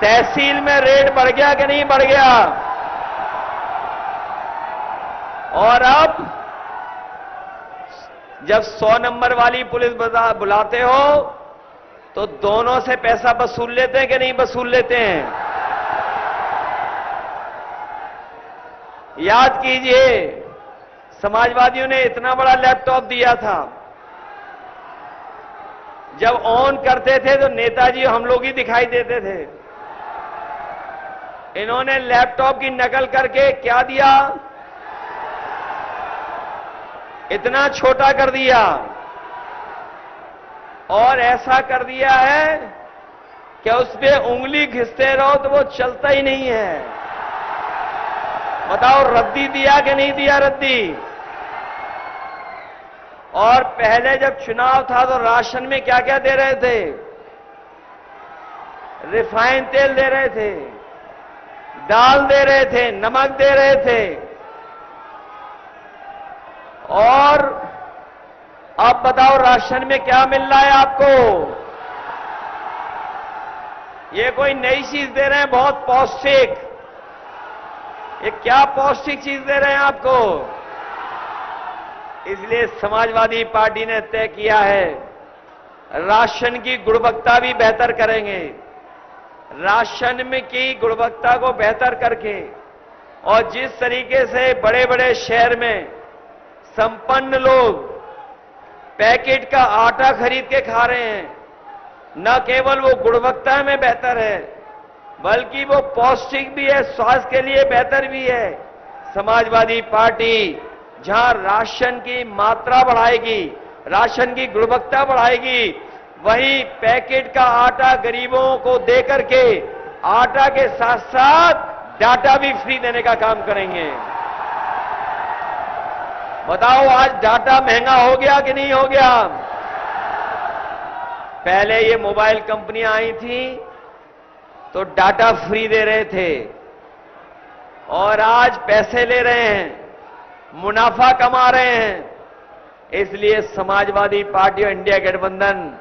तहसील में रेट बढ़ गया कि नहीं बढ़ गया? और अब जब 100 नंबर वाली पुलिस बुलाते हो तो दोनों से पैसा वसूल लेते हैं कि नहीं वसूल लेते हैं? याद कीजिए, समाजवादियों ने इतना बड़ा लैपटॉप दिया था, जब ऑन करते थे तो नेताजी हम लोग ही दिखाई देते थे। इन्होंने लैपटॉप की नकल करके क्या दिया, इतना छोटा कर दिया, और ऐसा कर दिया है कि उस पे उंगली घिसते रहो तो वो चलता ही नहीं है। बताओ, रद्दी दिया कि नहीं दिया रद्दी? और पहले जब चुनाव था तो राशन में क्या क्या दे रहे थे? रिफाइंड तेल दे रहे थे, दाल दे रहे थे, नमक दे रहे थे। और अब बताओ, राशन में क्या मिल रहा है आपको? ये कोई नई चीज दे रहे हैं, बहुत पौष्टिक। ये क्या पौष्टिक चीज दे रहे हैं आपको? इसलिए समाजवादी पार्टी ने तय किया है, राशन की गुणवत्ता भी बेहतर करेंगे। राशन में की गुणवत्ता को बेहतर करके, और जिस तरीके से बड़े बड़े शहर में संपन्न लोग पैकेट का आटा खरीद के खा रहे हैं, न केवल वो गुणवत्ता में बेहतर है बल्कि वो पौष्टिक भी है, स्वास्थ्य के लिए बेहतर भी है। समाजवादी पार्टी जहां राशन की मात्रा बढ़ाएगी, राशन की गुणवत्ता बढ़ाएगी, वहीं पैकेट का आटा गरीबों को दे करके आटा के साथ साथ डाटा भी फ्री देने का काम करेंगे। बताओ, आज डाटा महंगा हो गया कि नहीं हो गया? पहले ये मोबाइल कंपनियां आई थी तो डाटा फ्री दे रहे थे, और आज पैसे ले रहे हैं, मुनाफा कमा रहे हैं। इसलिए समाजवादी पार्टी और इंडिया गठबंधन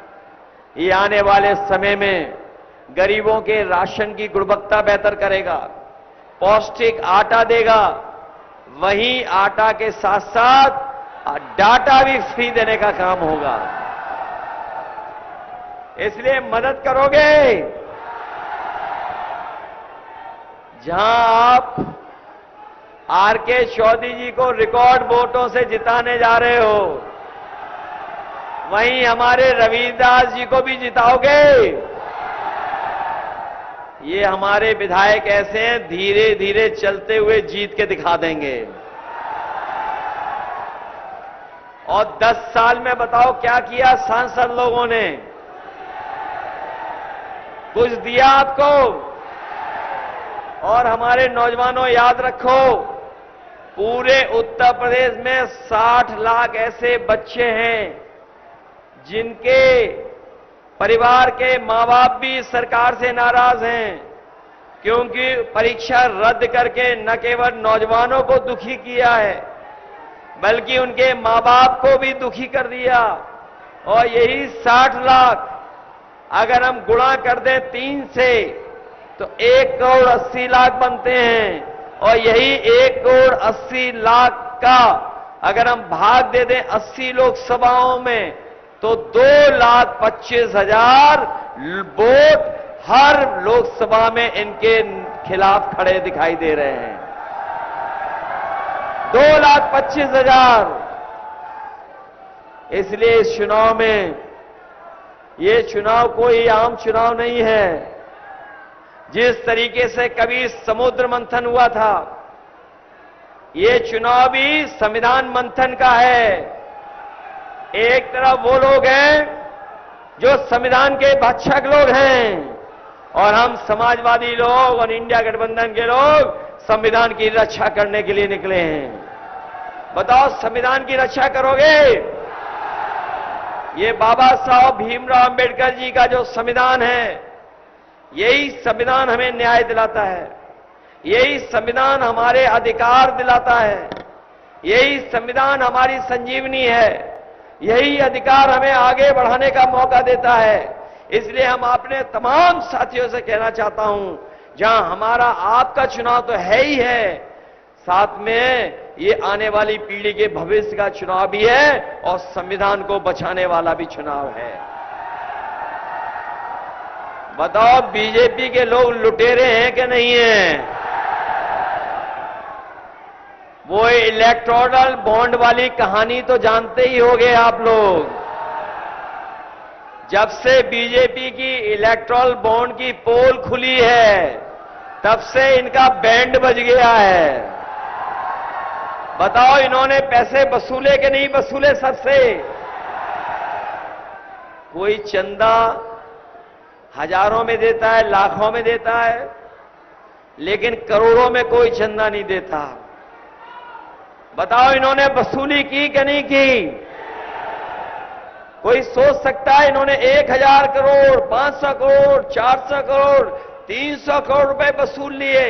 ये आने वाले समय में गरीबों के राशन की गुणवत्ता बेहतर करेगा, पौष्टिक आटा देगा, वहीं आटा के साथ साथ डाटा भी फ्री देने का काम होगा। इसलिए मदद करोगे? जहां आप आर.के. चौधरी जी को रिकॉर्ड वोटों से जिताने जा रहे हो, वहीं हमारे रविदास जी को भी जिताओगे? ये हमारे विधायक ऐसे हैं, धीरे धीरे चलते हुए जीत के दिखा देंगे। और 10 साल में बताओ क्या किया सांसद लोगों ने? कुछ दिया आपको? और हमारे नौजवानों, याद रखो, पूरे उत्तर प्रदेश में 60 लाख ऐसे बच्चे हैं जिनके परिवार के मां बाप भी सरकार से नाराज हैं, क्योंकि परीक्षा रद्द करके न केवल नौजवानों को दुखी किया है बल्कि उनके मां बाप को भी दुखी कर दिया। और यही 60 लाख अगर हम गुणा कर दें 3 से तो 1 करोड़ 80 लाख बनते हैं, और यही 1 करोड़ 80 लाख का अगर हम भाग दे दें 80 लोकसभाओं में तो 2,25,000 वोट हर लोकसभा में इनके खिलाफ खड़े दिखाई दे रहे हैं। 2,25,000। इसलिए इस चुनाव में, ये चुनाव कोई आम चुनाव नहीं है। जिस तरीके से कभी समुद्र मंथन हुआ था, ये चुनाव भी संविधान मंथन का है। एक तरफ वो लोग हैं जो संविधान के भक्षक लोग हैं, और हम समाजवादी लोग और इंडिया गठबंधन के लोग संविधान की रक्षा करने के लिए निकले हैं। बताओ, संविधान की रक्षा करोगे? ये बाबा साहब भीमराव अंबेडकर जी का जो संविधान है, यही संविधान हमें न्याय दिलाता है, यही संविधान हमारे अधिकार दिलाता है, यही संविधान हमारी संजीवनी है, यही अधिकार हमें आगे बढ़ाने का मौका देता है। इसलिए हम अपने तमाम साथियों से कहना चाहता हूं, जहां हमारा आपका चुनाव तो है ही है, साथ में ये आने वाली पीढ़ी के भविष्य का चुनाव भी है और संविधान को बचाने वाला भी चुनाव है। बताओ, बीजेपी के लोग लुटेरे हैं कि नहीं हैं? वो इलेक्टोरल बॉन्ड वाली कहानी तो जानते ही होंगे आप लोग। जब से बीजेपी की इलेक्टोरल बॉन्ड की पोल खुली है, तब से इनका बैंड बज गया है। बताओ, इन्होंने पैसे वसूले कि नहीं वसूले सबसे? कोई चंदा हजारों में देता है, लाखों में देता है, लेकिन करोड़ों में कोई चंदा नहीं देता। बताओ, इन्होंने वसूली की कि नहीं की? कोई सोच सकता है इन्होंने 1000 करोड़, 500 करोड़, 400 करोड़, 300 करोड़ रुपए वसूल लिए?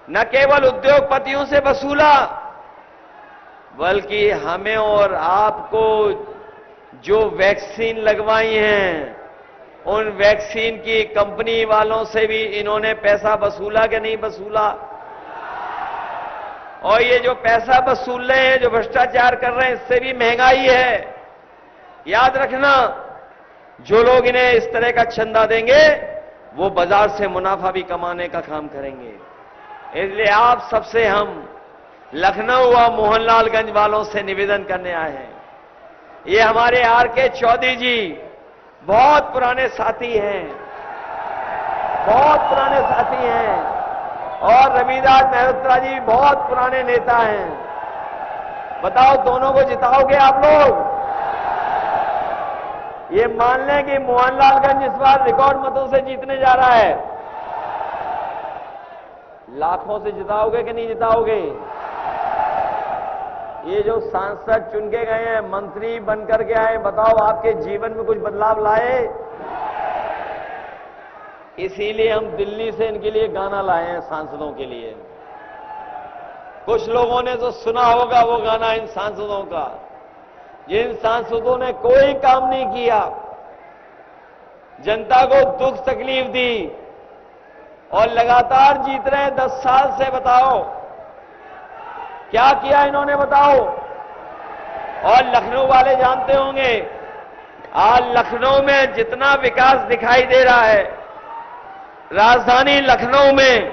न केवल उद्योगपतियों से वसूला, बल्कि हमें और आपको जो वैक्सीन लगवाई हैं, उन वैक्सीन की कंपनी वालों से भी इन्होंने पैसा वसूला कि नहीं वसूला? और ये जो पैसा वसूल रहे हैं, जो भ्रष्टाचार कर रहे हैं, इससे भी महंगाई है। याद रखना, जो लोग इन्हें इस तरह का चंदा देंगे, वो बाजार से मुनाफा भी कमाने का काम करेंगे। इसलिए आप सबसे हम लखनऊ और मोहनलालगंज वालों से निवेदन करने आए हैं। ये हमारे आर.के. चौधरी जी बहुत पुराने साथी हैं, बहुत पुराने साथी हैं, और रविदास मेहरोत्रा जी बहुत पुराने नेता हैं। बताओ, दोनों को जिताओगे आप लोग? ये मान लें कि मोहनलालगंज इस बार रिकॉर्ड मतों से जीतने जा रहा है। लाखों से जिताओगे कि नहीं जिताओगे? ये जो सांसद चुन के गए हैं, मंत्री बनकर के आए, बताओ आपके जीवन में कुछ बदलाव लाए? इसीलिए हम दिल्ली से इनके लिए गाना लाए हैं, सांसदों के लिए। कुछ लोगों ने तो सुना होगा वो गाना इन सांसदों का, जिन सांसदों ने कोई काम नहीं किया, जनता को दुख तकलीफ दी और लगातार जीत रहे हैं 10 साल से। बताओ क्या किया इन्होंने, बताओ। और लखनऊ वाले जानते होंगे, आज लखनऊ में जितना विकास दिखाई दे रहा है, राजधानी लखनऊ में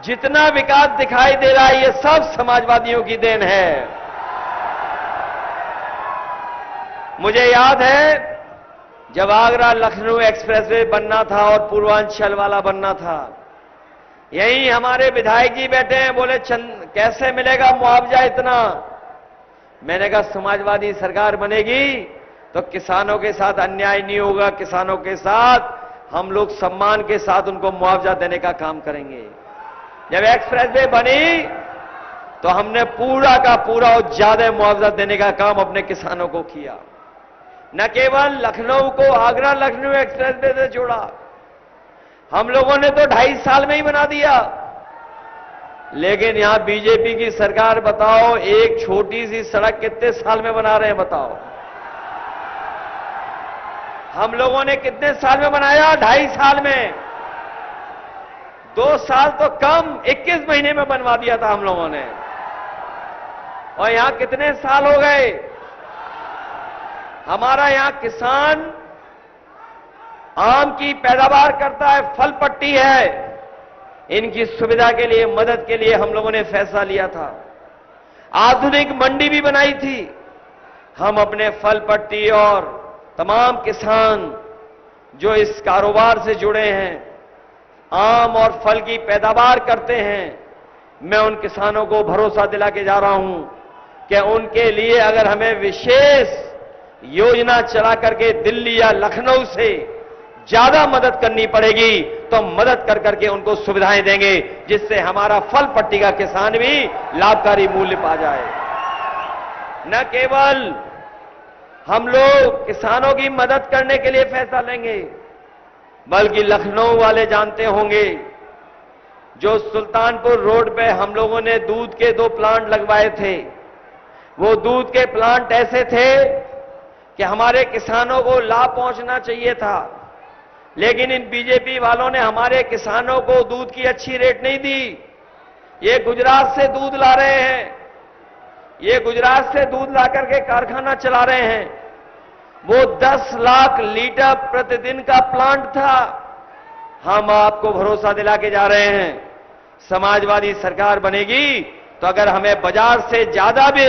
जितना विकास दिखाई दे रहा है, ये सब समाजवादियों की देन है। मुझे याद है जब आगरा लखनऊ एक्सप्रेसवे बनना था और पूर्वांचल वाला बनना था, यहीं हमारे विधायक जी बैठे हैं, बोले कैसे मिलेगा मुआवजा इतना? मैंने कहा समाजवादी सरकार बनेगी तो किसानों के साथ अन्याय नहीं होगा, किसानों के साथ हम लोग सम्मान के साथ उनको मुआवजा देने का काम करेंगे। जब एक्सप्रेसवे बनी तो हमने पूरा का पूरा और ज्यादा मुआवजा देने का काम अपने किसानों को किया। न केवल लखनऊ को आगरा लखनऊ एक्सप्रेसवे से जोड़ा, हम लोगों ने तो 2.5 साल में ही बना दिया। लेकिन यहां बीजेपी की सरकार, बताओ एक छोटी सी सड़क कितने साल में बना रहे हैं? बताओ हम लोगों ने कितने साल में बनाया? 2.5 साल में। 2 साल तो कम, 21 महीने में बनवा दिया था हम लोगों ने। और यहां कितने साल हो गए? हमारा यहां किसान आम की पैदावार करता है, फल पट्टी है, इनकी सुविधा के लिए, मदद के लिए हम लोगों ने फैसला लिया था। आधुनिक मंडी भी बनाई थी। हम अपने फल पट्टी और तमाम किसान जो इस कारोबार से जुड़े हैं, आम और फल की पैदावार करते हैं, मैं उन किसानों को भरोसा दिला के जा रहा हूं कि उनके लिए अगर हमें विशेष योजना चला करके दिल्ली या लखनऊ से ज्यादा मदद करनी पड़ेगी तो मदद कर करके उनको सुविधाएं देंगे, जिससे हमारा फल पट्टी का किसान भी लाभकारी मूल्य पा जाए। न केवल हम लोग किसानों की मदद करने के लिए फैसला लेंगे, बल्कि लखनऊ वाले जानते होंगे, जो सुल्तानपुर रोड पे हम लोगों ने दूध के 2 प्लांट लगवाए थे, वो दूध के प्लांट ऐसे थे कि हमारे किसानों को लाभ पहुंचना चाहिए था, लेकिन इन बीजेपी वालों ने हमारे किसानों को दूध की अच्छी रेट नहीं दी। ये गुजरात से दूध ला रहे हैं, ये गुजरात से दूध ला करके कारखाना चला रहे हैं। वो 10 लाख लीटर प्रतिदिन का प्लांट था। हम आपको भरोसा दिला के जा रहे हैं, समाजवादी सरकार बनेगी तो अगर हमें बाजार से ज्यादा भी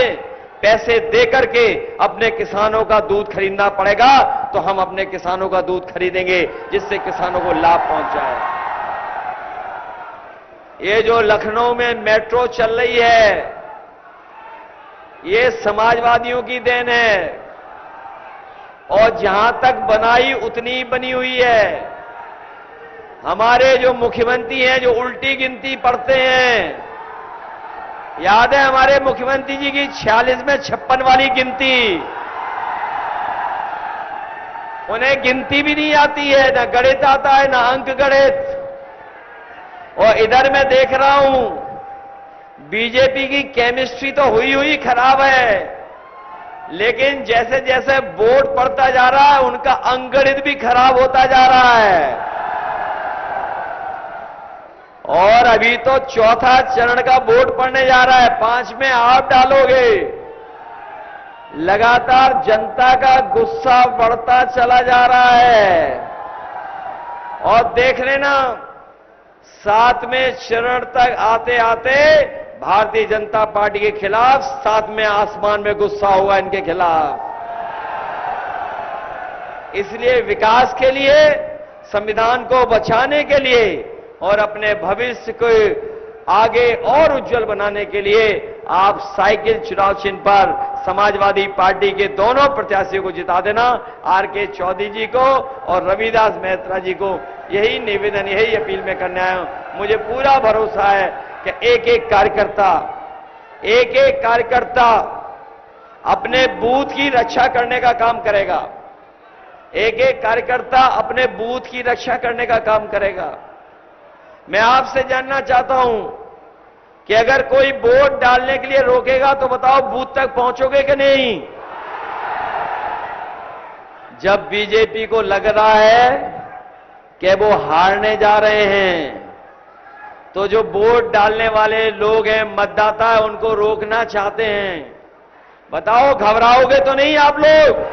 पैसे दे करके अपने किसानों का दूध खरीदना पड़ेगा तो हम अपने किसानों का दूध खरीदेंगे, जिससे किसानों को लाभ पहुंच जाए। ये जो लखनऊ में मेट्रो चल रही है, ये समाजवादियों की देन है, और जहां तक बनाई उतनी बनी हुई है। हमारे जो मुख्यमंत्री हैं, जो उल्टी गिनती पढ़ते हैं, याद है हमारे मुख्यमंत्री जी की 46 में 56 वाली गिनती, उन्हें गिनती भी नहीं आती है, ना गणित आता है, ना अंक गणित। और इधर मैं देख रहा हूं बीजेपी की केमिस्ट्री तो हुई खराब है, लेकिन जैसे जैसे बोर्ड पढ़ता जा रहा है उनका अंक गणित भी खराब होता जा रहा है। और अभी तो चौथा चरण का बोर्ड पढ़ने जा रहा है, 5 में आप डालोगे। लगातार जनता का गुस्सा बढ़ता चला जा रहा है, और देख लेना 7वें चरण तक आते आते भारतीय जनता पार्टी के खिलाफ 7वें आसमान में गुस्सा होगा इनके खिलाफ। इसलिए विकास के लिए, संविधान को बचाने के लिए और अपने भविष्य को आगे और उज्जवल बनाने के लिए आप साइकिल चुनाव चिन्ह पर समाजवादी पार्टी के दोनों प्रत्याशियों को जिता देना। आर.के. चौधरी जी को और रविदास मेहता जी को यही निवेदन, यही अपील में करने आया हूं। मुझे पूरा भरोसा है कि एक एक कार्यकर्ता अपने बूथ की रक्षा करने का काम करेगा। एक एक कार्यकर्ता अपने बूथ की रक्षा करने का काम करेगा। मैं आपसे जानना चाहता हूं कि अगर कोई वोट डालने के लिए रोकेगा तो बताओ बूथ तक पहुंचोगे कि नहीं? जब बीजेपी को लग रहा है कि वो हारने जा रहे हैं, तो जो वोट डालने वाले लोग हैं, मतदाता है, उनको रोकना चाहते हैं। बताओ घबराओगे तो नहीं आप लोग?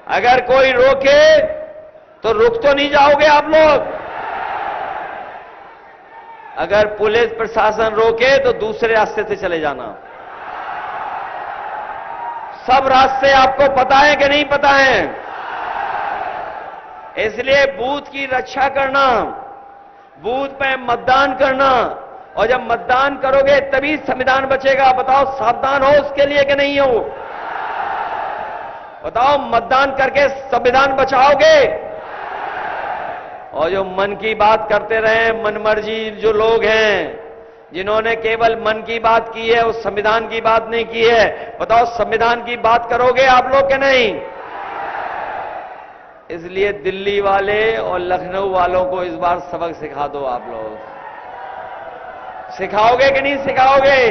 अगर कोई रोके तो रुक तो नहीं जाओगे आप लोग? अगर पुलिस प्रशासन रोके तो दूसरे रास्ते से चले जाना। सब रास्ते आपको पता है कि नहीं पता है? इसलिए बूथ की रक्षा करना, बूथ पे मतदान करना, और जब मतदान करोगे तभी संविधान बचेगा। बताओ सावधान हो उसके लिए कि नहीं हो? बताओ मतदान करके संविधान बचाओगे? और जो मन की बात करते रहे, मनमर्जी जो लोग हैं, जिन्होंने केवल मन की बात की है, उस संविधान की बात नहीं की है, बताओ संविधान की बात करोगे आप लोग कि नहीं? इसलिए दिल्ली वाले और लखनऊ वालों को इस बार सबक सिखा दो। आप लोग सिखाओगे कि नहीं सिखाओगे?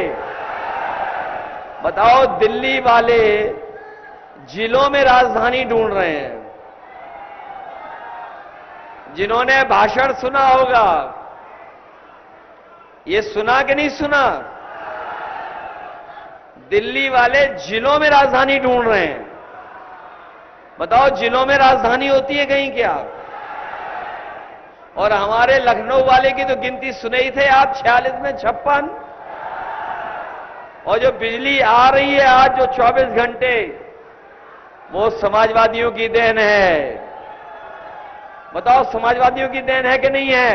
बताओ दिल्ली वाले जिलों में राजधानी ढूंढ रहे हैं। जिन्होंने भाषण सुना होगा, ये सुना कि नहीं सुना? दिल्ली वाले जिलों में राजधानी ढूंढ रहे हैं। बताओ जिलों में राजधानी होती है कहीं क्या? और हमारे लखनऊ वाले की तो गिनती सुने ही थे आप, 46 में 56। और जो बिजली आ रही है आज जो 24 घंटे, वो समाजवादियों की देन है। बताओ समाजवादियों की देन है कि नहीं है?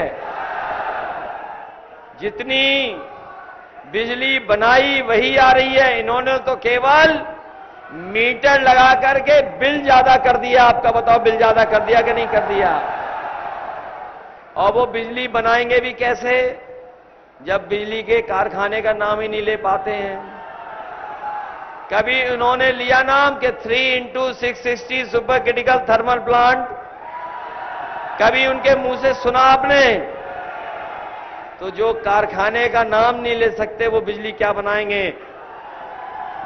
जितनी बिजली बनाई वही आ रही है। इन्होंने तो केवल मीटर लगा करके बिल ज्यादा कर दिया। आपका बताओ, बिल ज्यादा कर दिया कि नहीं कर दिया? और वो बिजली बनाएंगे भी कैसे, जब बिजली के कारखाने का नाम ही नहीं ले पाते हैं। कभी उन्होंने लिया नाम कि 3x660 super critical thermal plant? कभी उनके मुंह से सुना आपने? तो जो कारखाने का नाम नहीं ले सकते वो बिजली क्या बनाएंगे?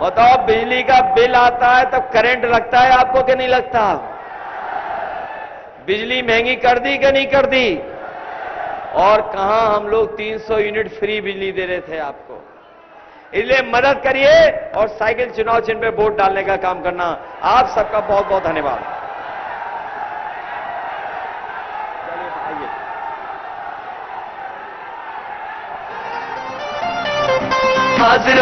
बताओ, बिजली का बिल आता है तब करंट लगता है आपको कि नहीं लगता? बिजली महंगी कर दी कि नहीं कर दी? और कहां हम लोग 300 यूनिट फ्री बिजली दे रहे थे आपको। इसलिए मदद करिए और साइकिल चुनाव चिन्ह पे वोट डालने का काम करना। आप सबका बहुत बहुत धन्यवाद। हाजिर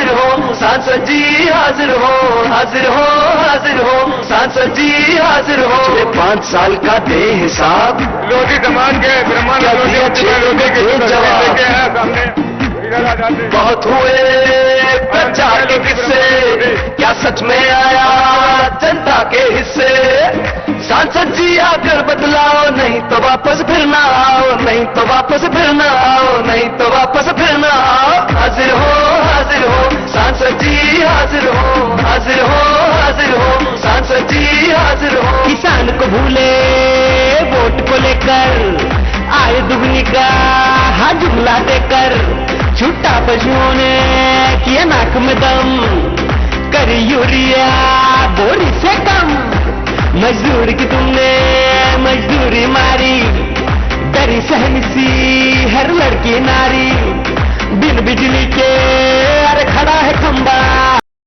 हो सांसद जी, हाजिर हो, हाजिर हो, हाजिर हो सांसद जी, हाजिर हो। 5 साल का दे हिसाब, विरोधी समाज के ब्रह्मांड बहुत हुए प्रचार के किस्से, क्या सच में आया जनता के हिस्से? सांसद जी आकर बदलाओ, नहीं तो वापस फिर ना आओ, नहीं तो वापस फिर ना आओ, नहीं तो वापस फिर ना आओ। हाजिर हो सांसद जी, हाजिर हो, हाजिर हो, हाजिर हो सांसद जी, हाजिर हो। किसान को भूले वोट को लेकर, आय दुगनी का हाँ जुमला देकर, छुट्टा पशुओं ने किया नाक में दम, करी यूरिया बोरी से कम। मजदूर की तुमने मजदूरी मारी, डरी सहमी सी हर लड़की नारी। बिन बिजली के अरे खड़ा है खंबा,